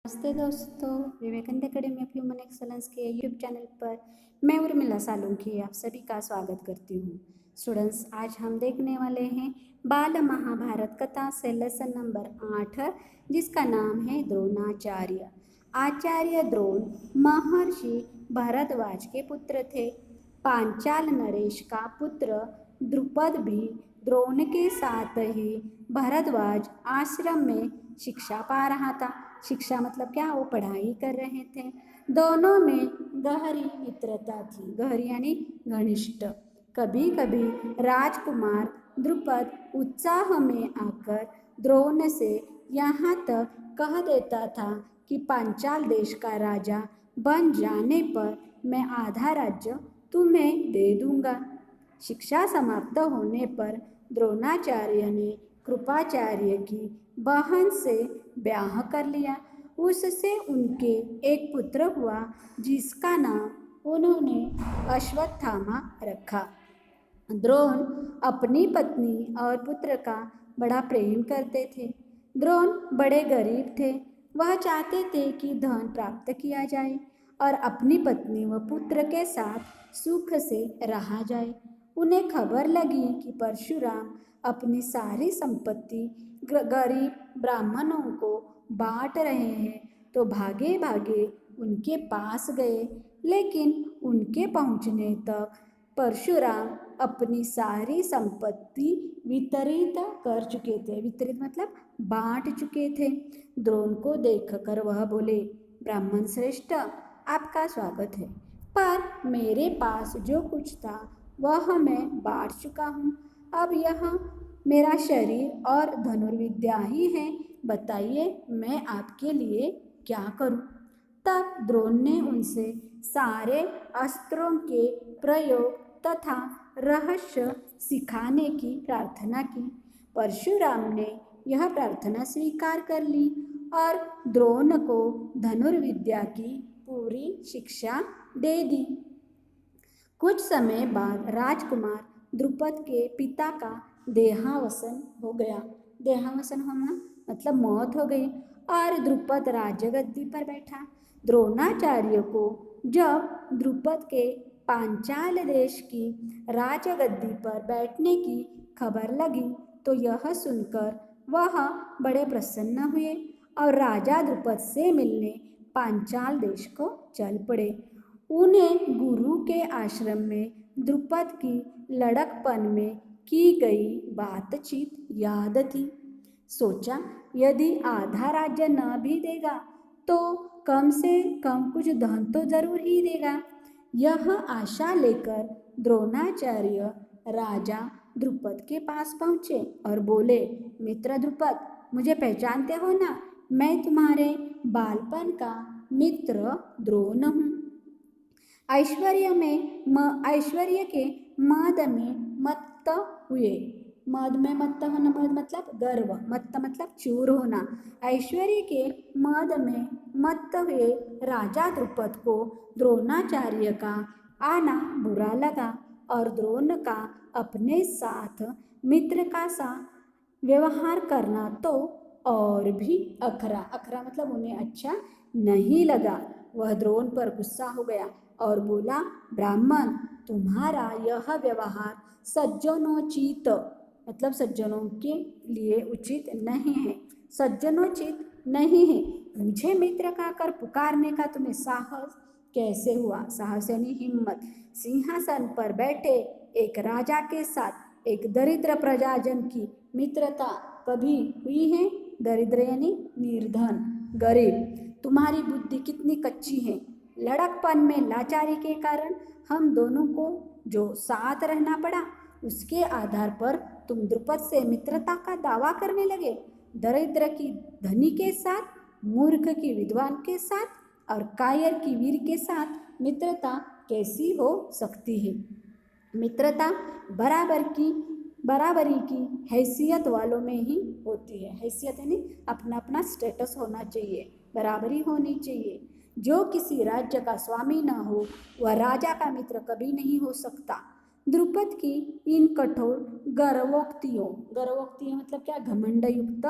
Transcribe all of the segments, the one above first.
नमस्ते दोस्तों, Vivekananda academy of human excellence के यूट्यूब चैनल पर मैं उर्मिला सालुंखी आप सभी का स्वागत करती हूँ। स्टूडेंट्स, आज हम देखने वाले हैं बाल महाभारत कथा से लेसन नंबर 8, जिसका नाम है द्रोणाचार्य। आचार्य द्रोण महर्षि भारद्वाज के पुत्र थे। पांचाल नरेश का पुत्र द्रुपद भी द्रोण के साथ ही भारद्वाज आश्रम में शिक्षा पा रहा था। शिक्षा मतलब क्या, वो पढ़ाई कर रहे थे। दोनों में गहरी मित्रता थी। गहरी यानी घनिष्ठ। कभी कभी राजकुमार द्रुपद उत्साह में आकर द्रोण से यहाँ तक कह देता था कि पांचाल देश का राजा बन जाने पर मैं आधा राज्य तुम्हें दे दूंगा। शिक्षा समाप्त होने पर द्रोणाचार्य ने कृपाचार्य की बहन से ब्याह कर लिया। उससे उनके एक पुत्र हुआ, जिसका नाम उन्होंने अश्वत्थामा रखा। द्रोण अपनी पत्नी और पुत्र का बड़ा प्रेम करते थे। द्रोण बड़े गरीब थे। वह चाहते थे कि धन प्राप्त किया जाए और अपनी पत्नी व पुत्र के साथ सुख से रहा जाए। उन्हें खबर लगी कि परशुराम अपनी सारी संपत्ति गरीब ब्राह्मणों को बांट रहे हैं, तो भागे भागे उनके पास गए। लेकिन उनके पहुंचने तक परशुराम अपनी सारी संपत्ति वितरित कर चुके थे। वितरित मतलब बांट चुके थे। द्रोण को देखकर वह बोले, ब्राह्मण श्रेष्ठ, आपका स्वागत है, पर मेरे पास जो कुछ था वह मैं बांट चुका हूँ। अब यह मेरा शरीर और धनुर्विद्या ही है। बताइए मैं आपके लिए क्या करूं? तब द्रोण ने उनसे सारे अस्त्रों के प्रयोग तथा रहस्य सिखाने की प्रार्थना की। परशुराम ने यह प्रार्थना स्वीकार कर ली और द्रोण को धनुर्विद्या की पूरी शिक्षा दे दी। कुछ समय बाद राजकुमार द्रुपद के पिता का देहावसन हो गया। देहावसन होना मतलब मौत हो गई और द्रुपद राजगद्दी पर बैठा। द्रोणाचार्य को जब द्रुपद के पांचाल देश की राजगद्दी पर बैठने की खबर लगी, तो यह सुनकर वह बड़े प्रसन्न हुए और राजा द्रुपद से मिलने पांचाल देश को चल पड़े। उन्हें गुरु के आश्रम में द्रुपद की लड़कपन में की गई बातचीत याद थी। सोचा, यदि आधा राज्य न भी देगा तो कम से कम कुछ धन तो जरूर ही देगा। यह आशा लेकर द्रोणाचार्य राजा द्रुपद के पास पहुँचे और बोले, मित्र द्रुपद, मुझे पहचानते हो ना? मैं तुम्हारे बालपन का मित्र द्रोण हूँ। ऐश्वर्य के मद में मत्त हुए। मद में मत्त होना, मद मतलब गर्व, मत्त मतलब चूर होना। ऐश्वर्य के मद में मत्त हुए राजा द्रुपद को द्रोणाचार्य का आना बुरा लगा और द्रोण का अपने साथ मित्र का सा व्यवहार करना तो और भी अखरा। अखरा मतलब उन्हें अच्छा नहीं लगा। वह द्रोण पर गुस्सा हो गया और बोला, ब्राह्मण, तुम्हारा यह व्यवहार सज्जनोचित मतलब सज्जनों के लिए उचित नहीं है, सज्जनोचित नहीं है। मुझे मित्र कहकर पुकारने का तुम्हें साहस कैसे हुआ? साहस यानी हिम्मत। सिंहासन पर बैठे एक राजा के साथ एक दरिद्र प्रजाजन की मित्रता कभी हुई है? दरिद्र यानी निर्धन, गरीब। तुम्हारी बुद्धि कितनी कच्ची है। लड़कपन में लाचारी के कारण हम दोनों को जो साथ रहना पड़ा, उसके आधार पर तुम द्रुपद से मित्रता का दावा करने लगे। दरिद्र की धनी के साथ, मूर्ख की विद्वान के साथ और कायर की वीर के साथ मित्रता कैसी हो सकती है? मित्रता बराबरी की हैसियत वालों में ही होती है। हैसियत यानी अपना अपना स्टेटस होना चाहिए, बराबरी होनी चाहिए। जो किसी राज्य का स्वामी न हो, वह राजा का मित्र कभी नहीं हो सकता। द्रुपद की इन कठोर गर्वोक्तियों मतलब क्या, घमंड युक्त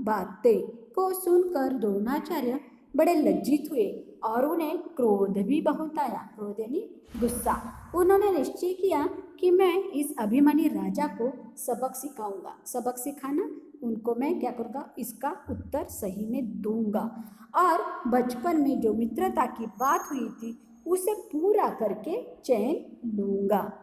बातें को सुनकर द्रोणाचार्य बड़े लज्जित हुए और उन्हें क्रोध भी बहुत आया। क्रोध यानी गुस्सा। उन्होंने निश्चय किया कि मैं इस अभिमानी राजा को सबक सिखाऊंगा। सबक सिखाना, उनको मैं क्या करूँगा, इसका उत्तर सही में दूंगा और बचपन में जो मित्रता की बात हुई थी उसे पूरा करके चैन लूंगा।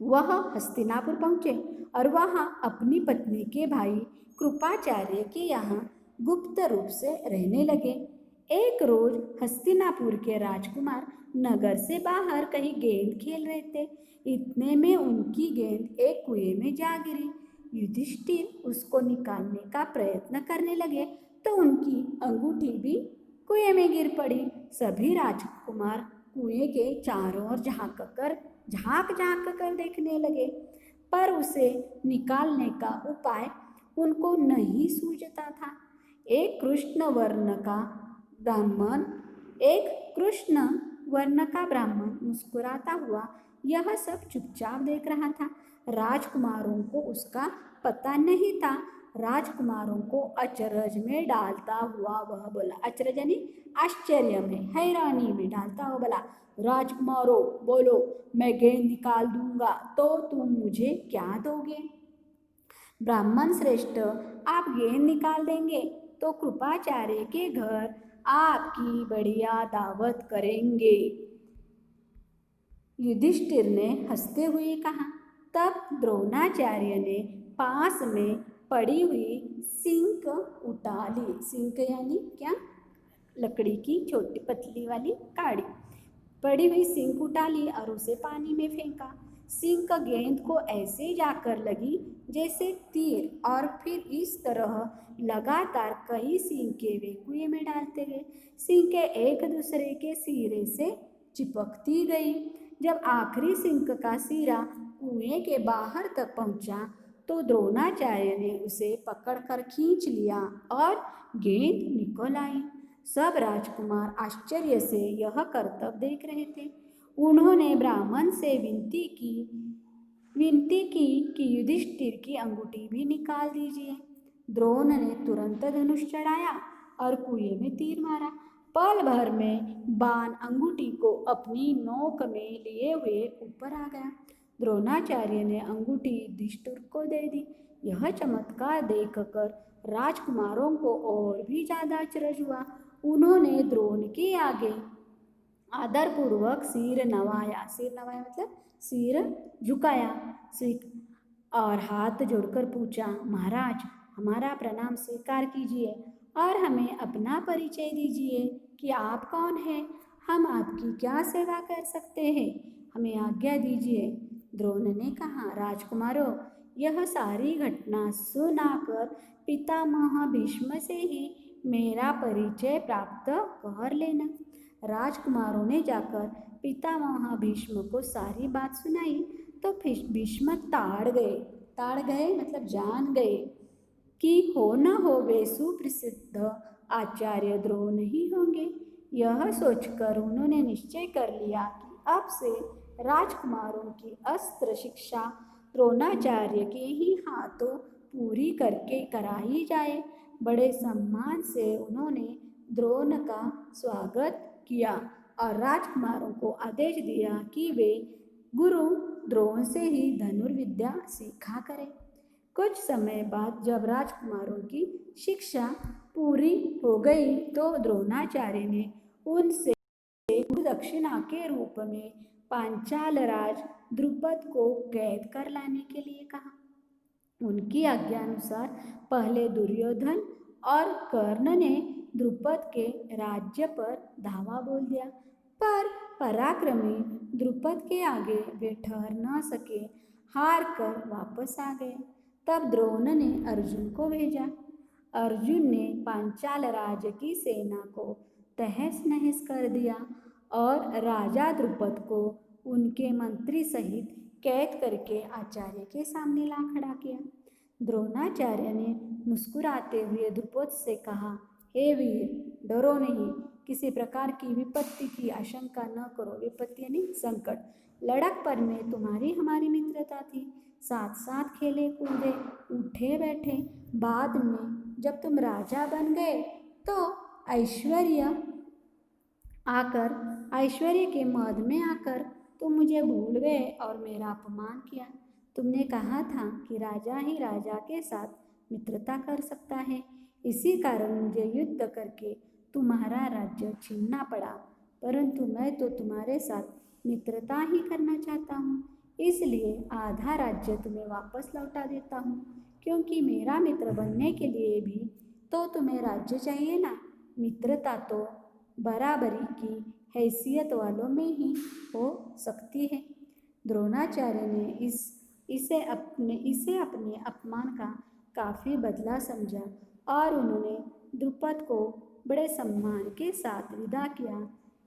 वह हस्तिनापुर पहुँचे और वहाँ अपनी पत्नी के भाई कृपाचार्य के यहाँ गुप्त रूप से रहने लगे। एक रोज हस्तिनापुर के राजकुमार नगर से बाहर कहीं गेंद खेल रहे थे। इतने में उनकी गेंद एक कुएं में जा गिरी। युधिष्ठिर उसको निकालने का प्रयत्न करने लगे तो उनकी अंगूठी भी कुएं में गिर पड़ी। सभी राजकुमार कुएं के चारों ओर झांक झांक कर देखने लगे, पर उसे निकालने का उपाय उनको नहीं सूझता था। एक कृष्ण वर्ण का ब्राह्मण मुस्कुराता हुआ यह सब चुपचाप देख रहा था। राजकुमारों को उसका पता नहीं था। राजकुमारों को अचरज में डालता हुआ वह बोला, अचरज यानी आश्चर्य में, हैरानी में डालता हुआ बोला, राजकुमारों बोलो, मैं गेंद निकाल दूंगा तो तुम मुझे क्या दोगे? ब्राह्मण श्रेष्ठ, आप गेंद निकाल देंगे तो कृपाचार्य के घर आपकी बढ़िया दावत करेंगे। युधिष्ठिर ने हंसते हुए कहा। तब द्रोणाचार्य ने पास में पड़ी हुई सिंक उठा ली। सिंक यानी क्या? लकड़ी की छोटी पतली वाली काड़ी। पड़ी हुई सिंक उठा ली और उसे पानी में फेंका। सिंक गेंद को ऐसे जाकर लगी जैसे तीर और फिर इस तरह लगातार कई सिंकें वे कुएं में डालते गए। सिंकें एक दूसरे के सिरे से चिपकती गई। जब आखिरी सिंक का सिरा कुएं के बाहर तक पहुंचा तो द्रोणाचार्य ने उसे पकड़कर खींच लिया और गेंद निकल आई। सब राजकुमार आश्चर्य से यह करतब देख रहे थे। उन्होंने ब्राह्मण से विनती की कि युधिष्ठिर की अंगूठी भी निकाल दीजिए। द्रोण ने तुरंत धनुष चढ़ाया और कुएं में तीर मारा। पल भर में बाण अंगूठी को अपनी नोक में लिए हुए ऊपर आ गया। द्रोणाचार्य ने अंगूठी युधिष्ठिर को दे दी। यह चमत्कार देखकर राजकुमारों को और भी ज्यादा अचरज हुआ। उन्होंने द्रोण के आगे आदरपूर्वक सिर नवाया। सिर नवाया मतलब सिर झुकाया और हाथ जोड़कर पूछा, महाराज, हमारा प्रणाम स्वीकार कीजिए और हमें अपना परिचय दीजिए कि आप कौन हैं, हम आपकी क्या सेवा कर सकते हैं, हमें आज्ञा दीजिए। द्रोण ने कहा, राजकुमारों, यह सारी घटना सुनाकर पितामह भीष्म से ही मेरा परिचय प्राप्त कर लेना। राजकुमारों ने जाकर पितामह भीष्म को सारी बात सुनाई तो भीष्म ताड़ गए मतलब जान गए कि हो न हो वे सुप्रसिद्ध आचार्य द्रोण ही होंगे। यह सोचकर उन्होंने निश्चय कर लिया कि अब से राजकुमारों की अस्त्र शिक्षा द्रोणाचार्य के ही हाथों पूरी करके कराई जाए। बड़े सम्मान से उन्होंने द्रोण का स्वागत किया और राजकुमारों को आदेश दिया कि वे गुरु द्रोण से ही धनुर्विद्या सीखा करें। कुछ समय बाद जब राजकुमारों की शिक्षा पूरी हो गई तो द्रोणाचार्य ने उनसे दक्षिणा के रूप में पांचाल राज द्रुपद को कैद कर लाने के लिए कहा। उनकी आज्ञा अनुसार पहले दुर्योधन और कर्ण ने द्रुपद के राज्य पर धावा बोल दिया, पर पराक्रमी द्रुपद के आगे वे ठहर न सके, हार कर वापस आ गए। तब द्रोण ने अर्जुन को भेजा। अर्जुन ने पांचाल राज की सेना को तहस नहस कर दिया और राजा द्रुपद को उनके मंत्री सहित कैद करके आचार्य के सामने ला खड़ा किया। द्रोणाचार्य ने मुस्कुराते हुए द्रुपद से कहा, हे वीर, डरो नहीं, किसी प्रकार की विपत्ति की आशंका न करो। विपत्ति यानी संकट। लड़कपन में तुम्हारी हमारी मित्रता थी, साथ साथ खेले कूदे, उठे बैठे। बाद में जब तुम राजा बन गए तो ऐश्वर्य ऐश्वर्य के मद में आकर तुम मुझे भूल गए और मेरा अपमान किया। तुमने कहा था कि राजा ही राजा के साथ मित्रता कर सकता है, इसी कारण मुझे युद्ध करके तुम्हारा राज्य छीनना पड़ा। परंतु मैं तो तुम्हारे साथ मित्रता ही करना चाहता हूँ, इसलिए आधा राज्य तुम्हें वापस लौटा देता हूँ, क्योंकि मेरा मित्र बनने के लिए भी तो तुम्हें राज्य चाहिए ना। मित्रता तो बराबरी की हैसियत वालों में ही हो सकती है। द्रोणाचार्य ने इसे अपने अपमान का काफ़ी बदला समझा और उन्होंने द्रुपद को बड़े सम्मान के साथ विदा किया।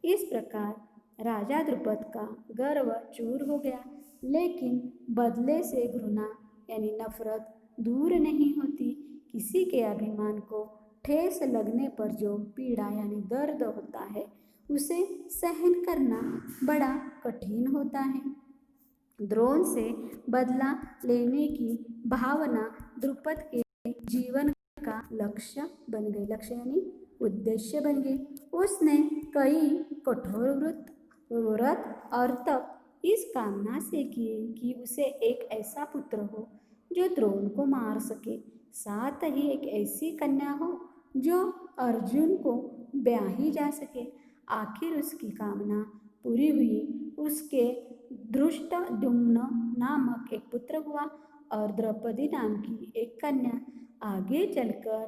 इस प्रकार राजा द्रुपद का गर्व चूर हो गया, लेकिन बदले से घृणा यानी नफरत दूर नहीं होती। किसी के अभिमान को ठेस लगने पर जो पीड़ा यानी दर्द होता है, उसे सहन करना बड़ा कठिन होता है। द्रोण से बदला लेने की भावना द्रुपद के जीवन का लक्ष्य बन गई, लक्ष्य यानी उद्देश्य बन गई। उसने कई कठोर व्रत और तप इस कामना से किए कि उसे एक ऐसा पुत्र हो जो द्रोण को मार सके, साथ ही एक ऐसी कन्या हो जो अर्जुन को ब्याही जा सके। आखिर उसकी कामना पूरी हुई। उसके धृष्टद्युम्न नामक एक पुत्र हुआ और द्रौपदी नाम की एक कन्या। आगे चलकर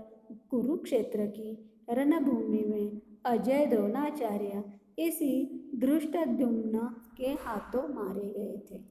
कुरुक्षेत्र की रणभूमि में अजय द्रोणाचार्य इसी धृष्टद्युम्न के हाथों मारे गए थे।